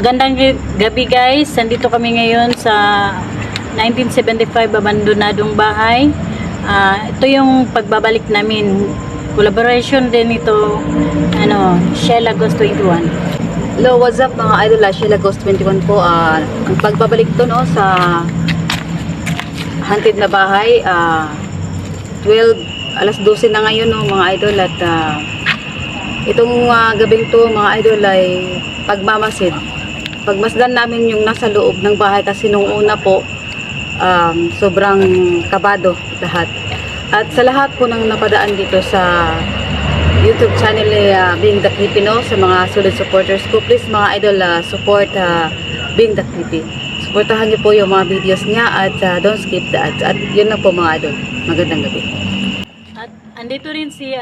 Magandang gabi guys. Nandito kami ngayon sa 1975 abandonadong bahay. Ito yung pagbabalik namin. Collaboration din ito, Shell Agos 21. Hello, what's up mga idol? Shell Agos 21 po. Ang pagbabalik to sa haunted na bahay. Alas 12 na ngayon mga idol, at itong gabing to mga idol ay pagmamasid. Pagmasdan namin yung nasa loob ng bahay kasi nung una po sobrang kabado lahat. At sa lahat po ng napadaan dito sa YouTube channel Being the Creepy, sa mga solid supporters ko, please mga idol, support Being the Creepy. Supportahan niyo po yung mga videos niya at don't skip the ads. At yun lang po mga idol. Magandang gabi. At andito rin si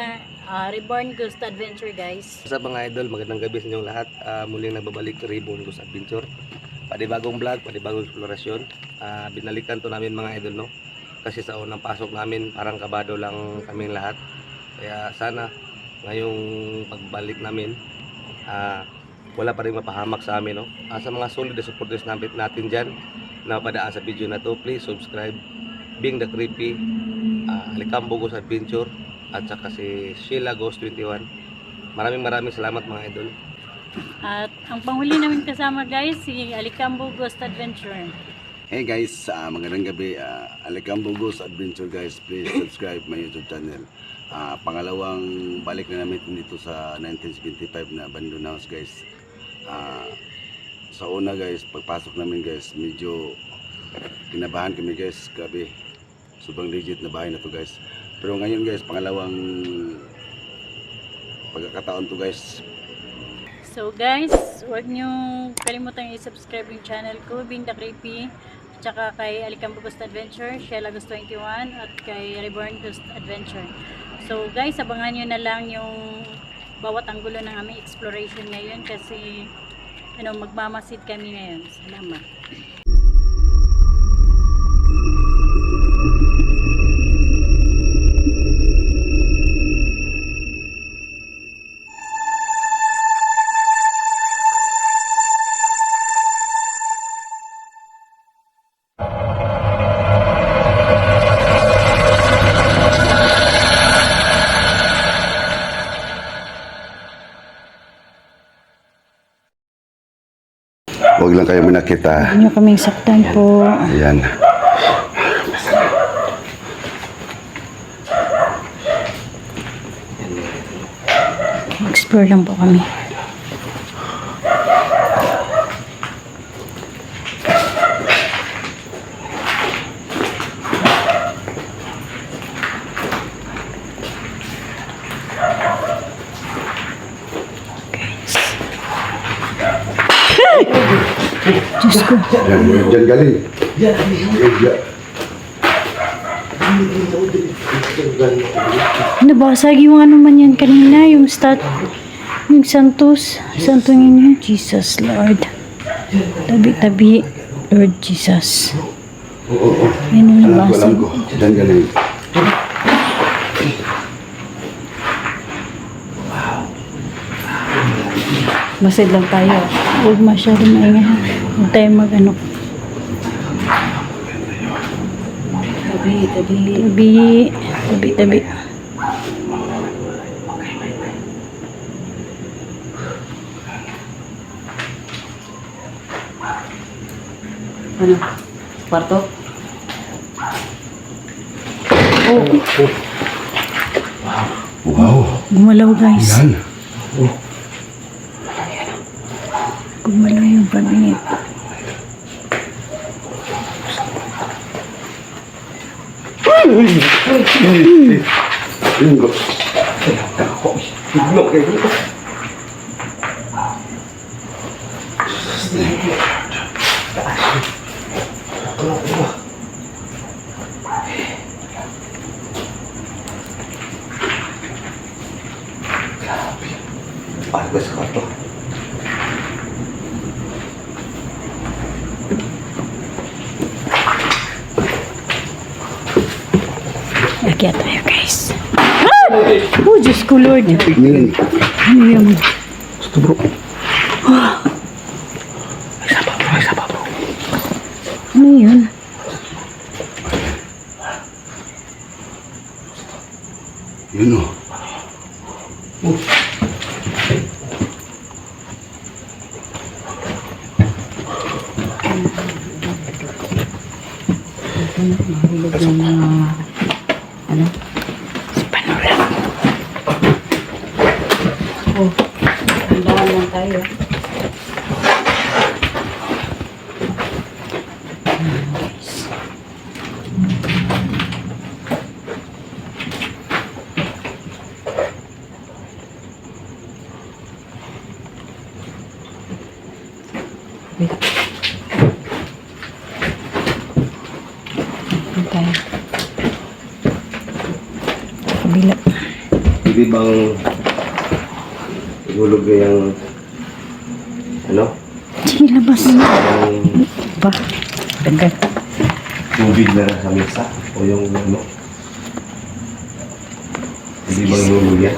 Reborn Ghost Adventure guys. Sa mga idol, magandang gabi sa inyong lahat. Muling nagbabalik Reborn Ghost Adventure. Panibagong vlog, panibagong eksplorasyon. Binalikan to namin mga idol, no? Kasi sa unang pasok namin, parang kabado lang kaming lahat. Kaya sana ngayong pagbalik namin, wala pa rin mapahamak sa amin, no? Sa mga solid na supporters natin dyan na mapadaan sa video na to, please subscribe Being the Creepy, Alicambo Ghost Adventure, at saka si Shell Agos 21. Maraming salamat mga idol. At ang panghuli namin kasama guys, si Alicambo Ghost Adventure. Hey guys, magandang gabi. Alicambo Ghost Adventure guys, please subscribe my YouTube channel. Pangalawang balik na namin dito sa 1975 na Abandoned House guys. Sa una guys, pagpasok namin guys, medyo kinabahan kami guys. Grabe, sobrang legit na bahay na to guys. Pero ngayon guys, pangalawang pagkakataon to guys. So guys, huwag nyo kalimutang i-subscribe yung channel ko, Being the Creepy, tsaka kay Alicambo Ghost Adventure, Shell Agos 21, at kay Reborn Ghost Adventure. So guys, abangan nyo na lang yung bawat anggulo ng aming exploration ngayon kasi magmamasid kami ngayon. Salamat. Huwag lang kayo manakita. Huwag nyo kaming saktan po. Ayan. Explore lang po kami. Diyos ko. Diyan galing. Nabasag yung ano man yan kanina, yung yung santo yun. Jesus Lord. Tabi, Lord Jesus. Yan yung nabasag. Diyan galing. Masid lang tayo. Huwag masyadong maingay. Huwag tayo mag-ano. Tabi. Ano? Kwarto? Oh. Wow. Gumalaw guys. Yan. Gumalaw yung cabinet. Pasok sa kwarto. Akyat tayo guys. Oh, Diyos ko Lord. Tingin. Ano yan? Gusto bro. Ano yun? Yun o. Mahulog yung mga, ano? Oh, handahan lang tayo. Kabila. Hindi bang ihulog niya yung ano? Sige, labas. Yung Ba? Tagal. tubig na nasa mesa o yung ano? Hindi bang ihulog yan?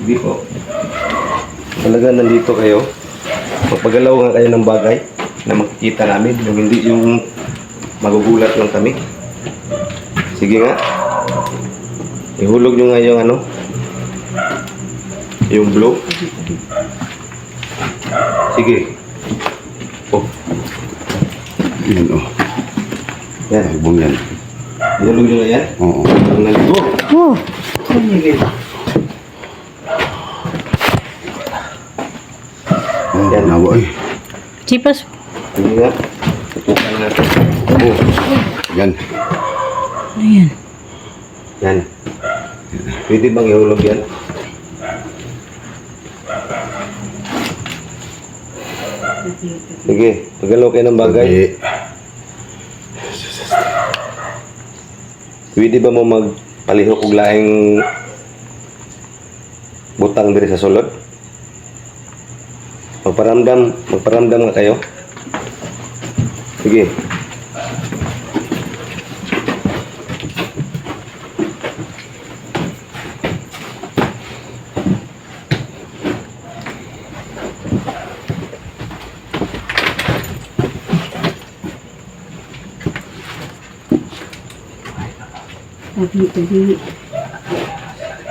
Hindi po. Talaga nandito kayo. Magpagalaw nga kayo ng bagay na makikita namin. Yung hindi yung magugulat lang kami. Sige nga. Ihulog nyo nga yung ano? Yung blue. Sige. Oh. Yan o. Yan. Ibong yan. Ihulog nyo nga yan. Oo. Ang nalito. Oh! Sige. Oh, Yan. nawa eh. Chipas. Sige nga. Tutukan natin. Oh. Yan. Ano yan? Yan. Pwede bang ihulog yan? Sige. Pagalaw kayo ng bagay. Okay. Pwede ba mo magpalihok og laing butang diri sa sulod? Magparamdam nga kayo. Sige.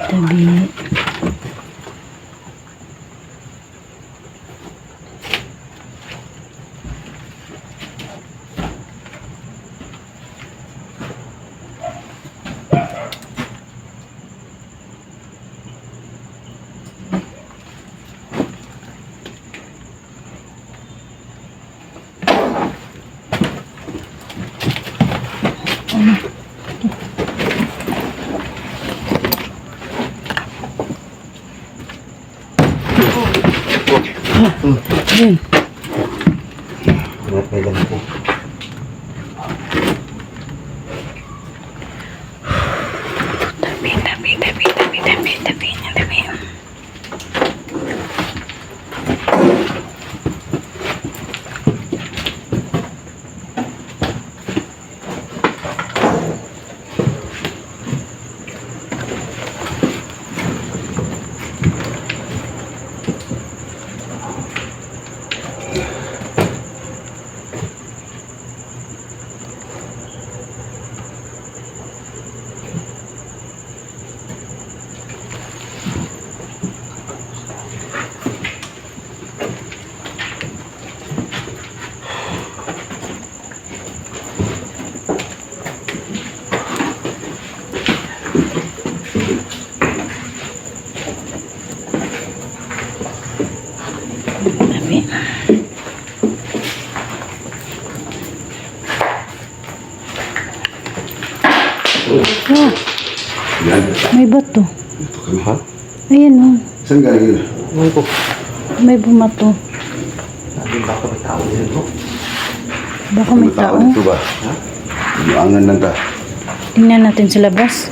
Tabi. Ayun. Ingat kayo lang po. Tabi. Oh, Yan. may bato. Ito kami. Ha? Ayan oh. Saan galing yun? Ano po? May bumato. Sabi baka may tao dito. Baka may tao. Dito ba? Ha? Buangan lang ta. Tingnan natin sa labas.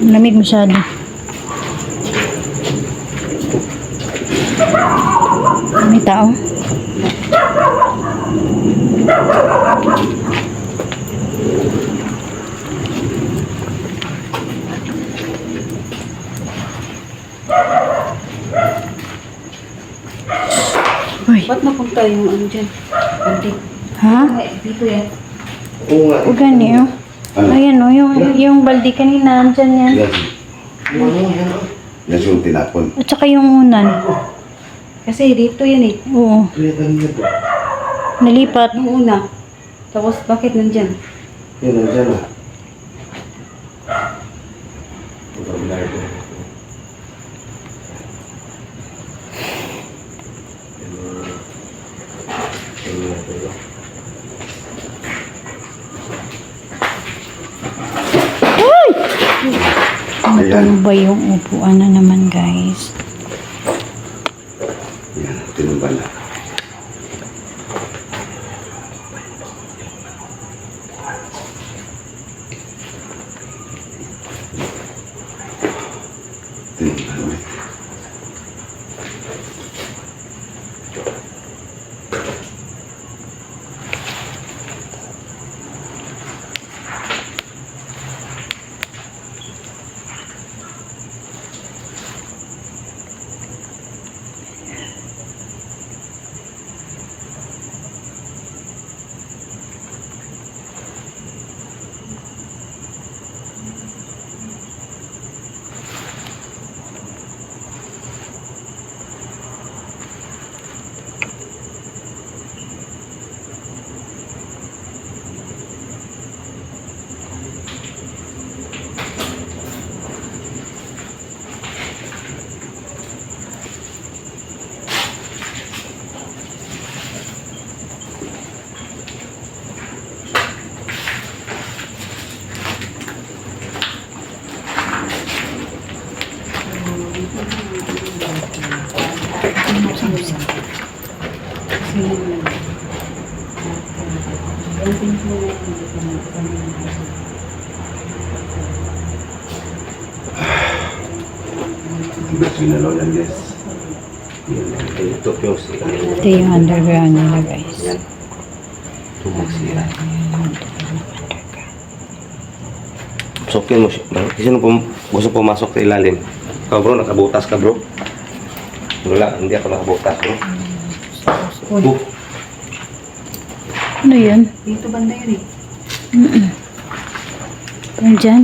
Lamig masyado. May tao. Uy, Ba't napunta Dito yung ano dyan. Balde. Ha? Dito yan. Oo nga. O gani oh. Ayan oh, yung baldi kanina, andyan yan. Yan yung tinapon. At saka yung unan. Kasi dito yan eh. Oo. Nalipat. Yung una. Tapos bakit nandyan? Yan, nandiyan na. Ano ba yung upuan na naman, guys? Yan, tinumba na. Tinumba na ulit. Sinalaw yan, guys. Ito yung sila. Ito yung underground nila, guys. Tumag sila. Sokin mo siya. Sino gusto pumasok sa ilalim? Ikaw bro, nakabutas ka bro? Wala, hindi ako nakabutas bro. Ano yun? Dito banda yun eh. Parang dyan.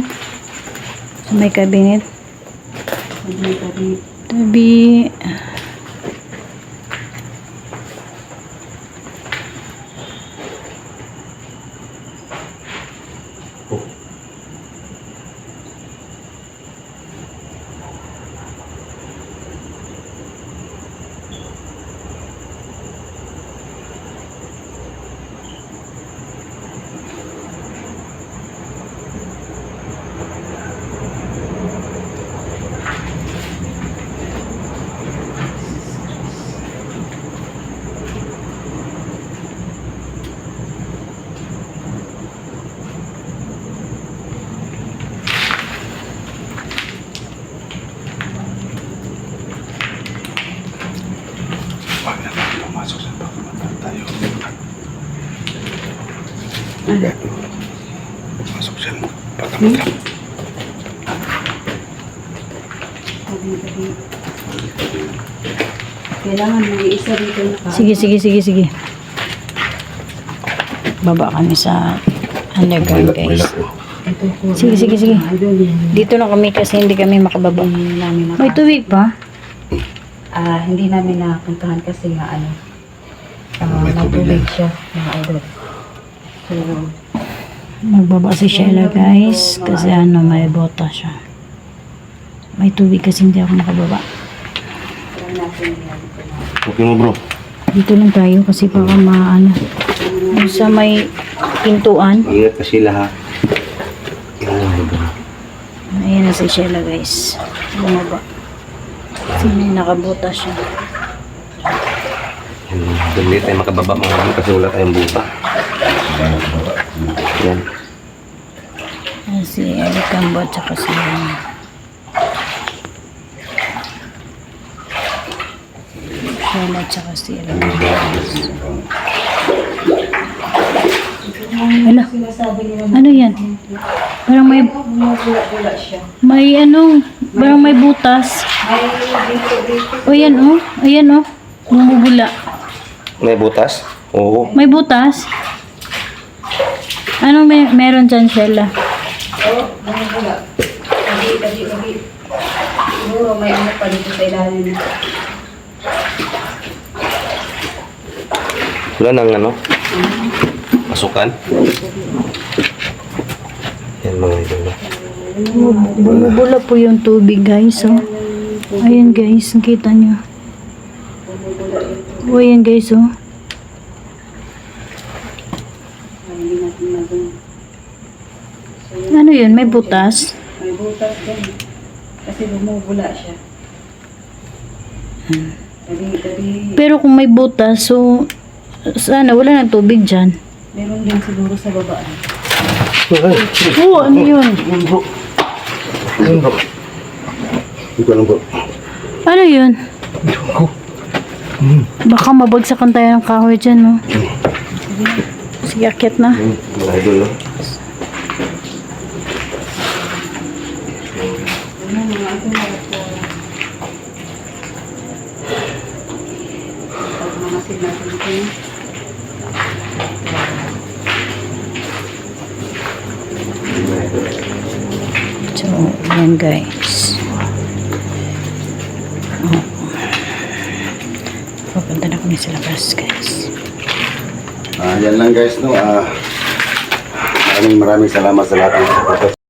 Sa may cabinet. Tabi. Wag na tayo pumasok sa pagkamatang tayo. Pumasok siya mo. Pagkamatang. Kailangan may isa dito na Sige. Baba kami sa underground, guys. Sige. Dito na kami kasi hindi kami makababa. May tubig pa? Hindi namin napuntahan kasi nga May tubig natubig siya, mga idol. So, Magbaba si Sheila, guys. Kasi may bota siya. May tubig kasi hindi ako makababa. try natin yan. Okay mo bro. Dito lang tayo kasi baka yung sa may pintuan. Ingat ka sila ha. Yan bro. Ayan na si Sheila, guys. Bumaba. Kasi may nakabota siya. Hindi tayo makababa mga bro kasi wala tayong buta. Yan. Ayan si Alicambo at saka si Sheila at saka si Alicambo. Ano yan? Parang may Bumubula siya. parang may butas. May dito. O yan oh, ayan oh, bumubula. May butas? Oo. May butas? Anong meron dyan, Sheila? Oo, bumubula. Lagi. Siguro may ano pa dito sa ilalim. Wala nang ano? Pasukan? Yan mga idol. No? Bumubula po yung tubig, guys. Oh. Ayan, guys. Nakita nyo. Oh, ayan, guys. Oh. Hindi natin nagawin. Ano yun? May butas? May butas din. Kasi bumubula siya. Tabi. Pero kung may butas, so sana wala nang tubig dyan. Meron din siguro sa baba. Oo, ano yun? Hindi ko alam bro. Ano yun? Baka mabagsakan tayo ng kahoy dyan, no? Sige, akyat na. Mga idol, no? Pagmamasid natin ito. So, yan, guys. Oh. Papunta na kami sa labas, guys. Yan lang guys, no. Maraming salamat sa lahat ng support.